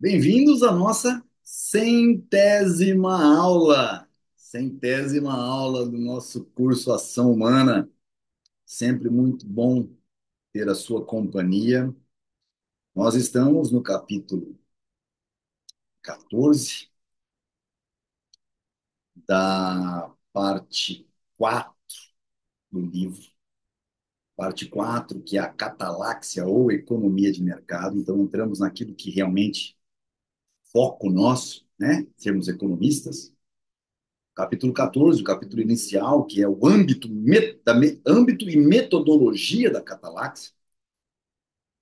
Bem-vindos à nossa centésima aula do nosso curso Ação Humana. Sempre muito bom ter a sua companhia. Nós estamos no capítulo 14 da parte 4 do livro. Parte 4, que é a cataláxia ou economia de mercado. Então, entramos naquilo que realmente foco nosso, né? Sermos economistas. Capítulo 14, o capítulo inicial, que é o âmbito e metodologia da cataláxia.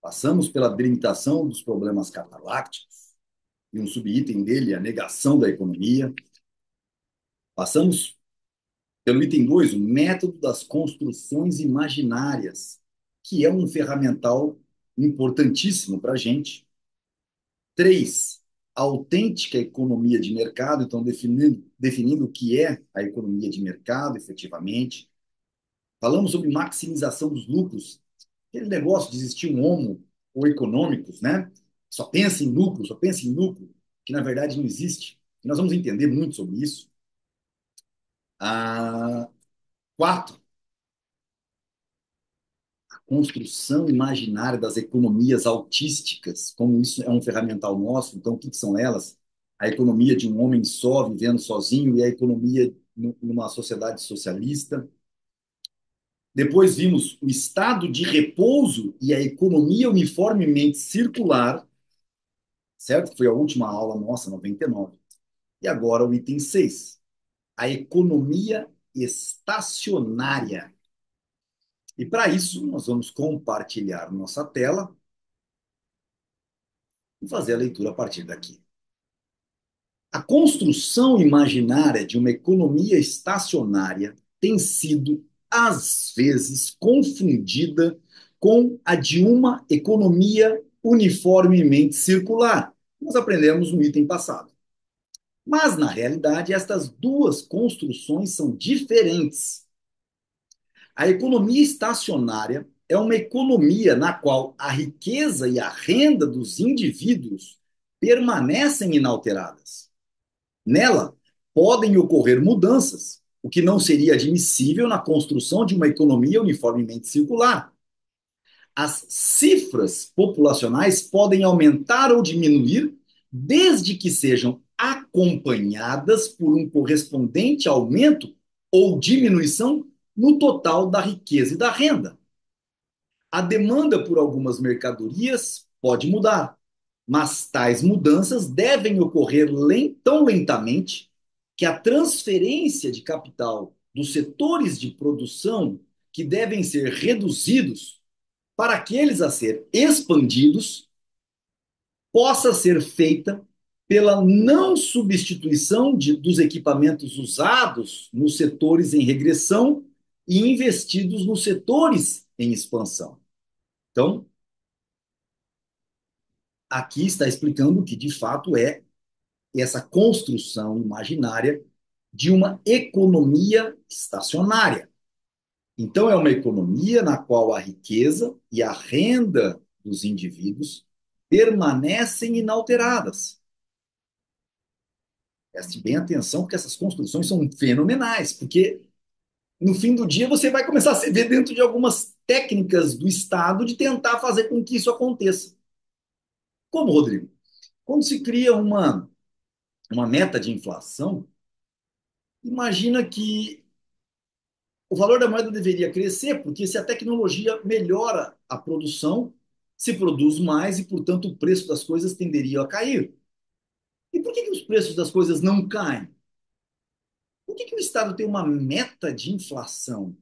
Passamos pela delimitação dos problemas catalácticos, e um subitem dele, a negação da economia. Passamos pelo item 2, o método das construções imaginárias, que é um ferramental importantíssimo para a gente. 3, a autêntica economia de mercado, então definindo o que é a economia de mercado, efetivamente. Falamos sobre maximização dos lucros, aquele negócio de existir um homo ou econômicos, né? Só pensa em lucro, que na verdade não existe. E nós vamos entender muito sobre isso. 4, a construção imaginária das economias autísticas, como isso é um ferramental nosso, então o que são elas? A economia de um homem só, vivendo sozinho, e a economia numa sociedade socialista. Depois vimos o estado de repouso e a economia uniformemente circular, certo? Foi a última aula nossa, 99. E agora o item 6, a economia estacionária. E para isso, nós vamos compartilhar nossa tela e fazer a leitura a partir daqui. A construção imaginária de uma economia estacionária tem sido, às vezes, confundida com a de uma economia uniformemente circular. Nós aprendemos no item passado. Mas, na realidade, estas duas construções são diferentes. A economia estacionária é uma economia na qual a riqueza e a renda dos indivíduos permanecem inalteradas. Nela, podem ocorrer mudanças, o que não seria admissível na construção de uma economia uniformemente circular. As cifras populacionais podem aumentar ou diminuir, desde que sejam acompanhadas por um correspondente aumento ou diminuição no total da riqueza e da renda. A demanda por algumas mercadorias pode mudar, mas tais mudanças devem ocorrer tão lentamente que a transferência de capital dos setores de produção que devem ser reduzidos para aqueles a ser expandidos possa ser feita pela não substituição dos equipamentos usados nos setores em regressão e investidos nos setores em expansão. Então, aqui está explicando o que de fato é essa construção imaginária de uma economia estacionária. Então, é uma economia na qual a riqueza e a renda dos indivíduos permanecem inalteradas. Preste bem atenção, porque essas construções são fenomenais, porque no fim do dia você vai começar a se ver dentro de algumas técnicas do Estado de tentar fazer com que isso aconteça. Como, Rodrigo? Quando se cria uma meta de inflação, imagina que o valor da moeda deveria crescer, porque se a tecnologia melhora a produção, se produz mais e, portanto, o preço das coisas tenderia a cair. E por que os preços das coisas não caem? Por que o Estado tem uma meta de inflação?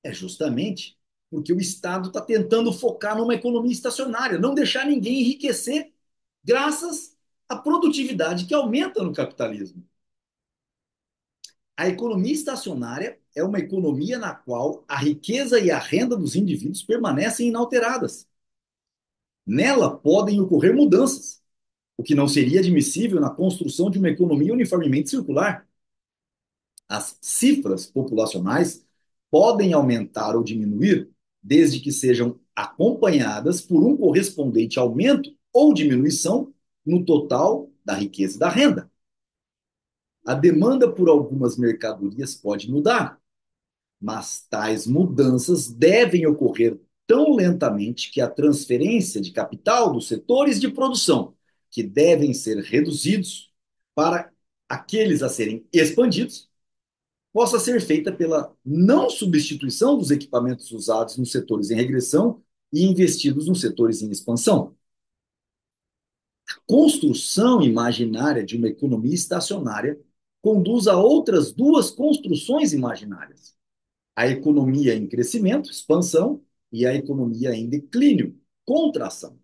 É justamente porque o Estado está tentando focar numa economia estacionária, não deixar ninguém enriquecer graças à produtividade que aumenta no capitalismo. A economia estacionária é uma economia na qual a riqueza e a renda dos indivíduos permanecem inalteradas. Nela podem ocorrer mudanças, o que não seria admissível na construção de uma economia uniformemente circular. As cifras populacionais podem aumentar ou diminuir, desde que sejam acompanhadas por um correspondente aumento ou diminuição no total da riqueza e da renda. A demanda por algumas mercadorias pode mudar, mas tais mudanças devem ocorrer tão lentamente que a transferência de capital dos setores de produção, que devem ser reduzidos para aqueles a serem expandidos, possa ser feita pela não substituição dos equipamentos usados nos setores em regressão e investidos nos setores em expansão. A construção imaginária de uma economia estacionária conduz a outras duas construções imaginárias: a economia em crescimento, expansão, e a economia em declínio, contração.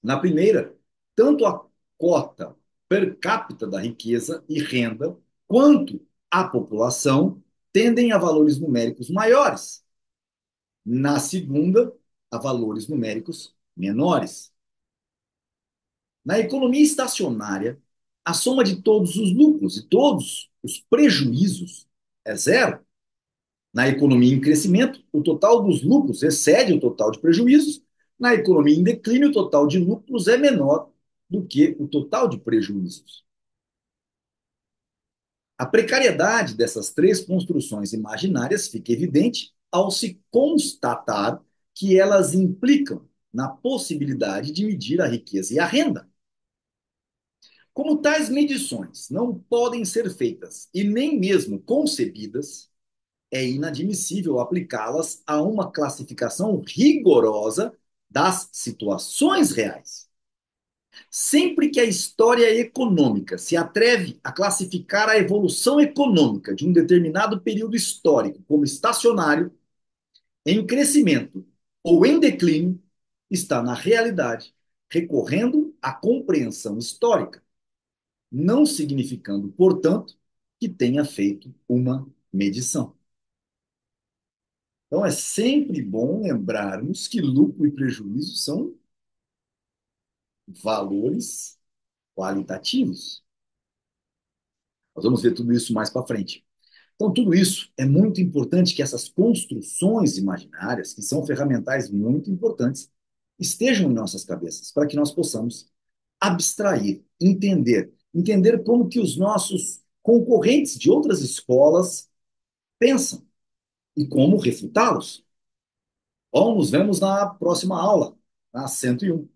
Na primeira, tanto a cota per capita da riqueza e renda, quanto a população tendem a valores numéricos maiores. Na segunda, a valores numéricos menores. Na economia estacionária, a soma de todos os lucros e todos os prejuízos é zero. Na economia em crescimento, o total dos lucros excede o total de prejuízos. Na economia em declínio, o total de lucros é menor do que o total de prejuízos. A precariedade dessas três construções imaginárias fica evidente ao se constatar que elas implicam na possibilidade de medir a riqueza e a renda. Como tais medições não podem ser feitas e nem mesmo concebidas, é inadmissível aplicá-las a uma classificação rigorosa das situações reais. Sempre que a história econômica se atreve a classificar a evolução econômica de um determinado período histórico como estacionário, em crescimento ou em declínio, está, na realidade, recorrendo à compreensão histórica, não significando, portanto, que tenha feito uma medição. Então, é sempre bom lembrarmos que lucro e prejuízo são valores qualitativos. Nós vamos ver tudo isso mais para frente. Então, tudo isso é muito importante que essas construções imaginárias, que são ferramentais muito importantes, estejam em nossas cabeças, para que nós possamos abstrair, entender como que os nossos concorrentes de outras escolas pensam e como refutá-los. Bom, nos vemos na próxima aula, na 101.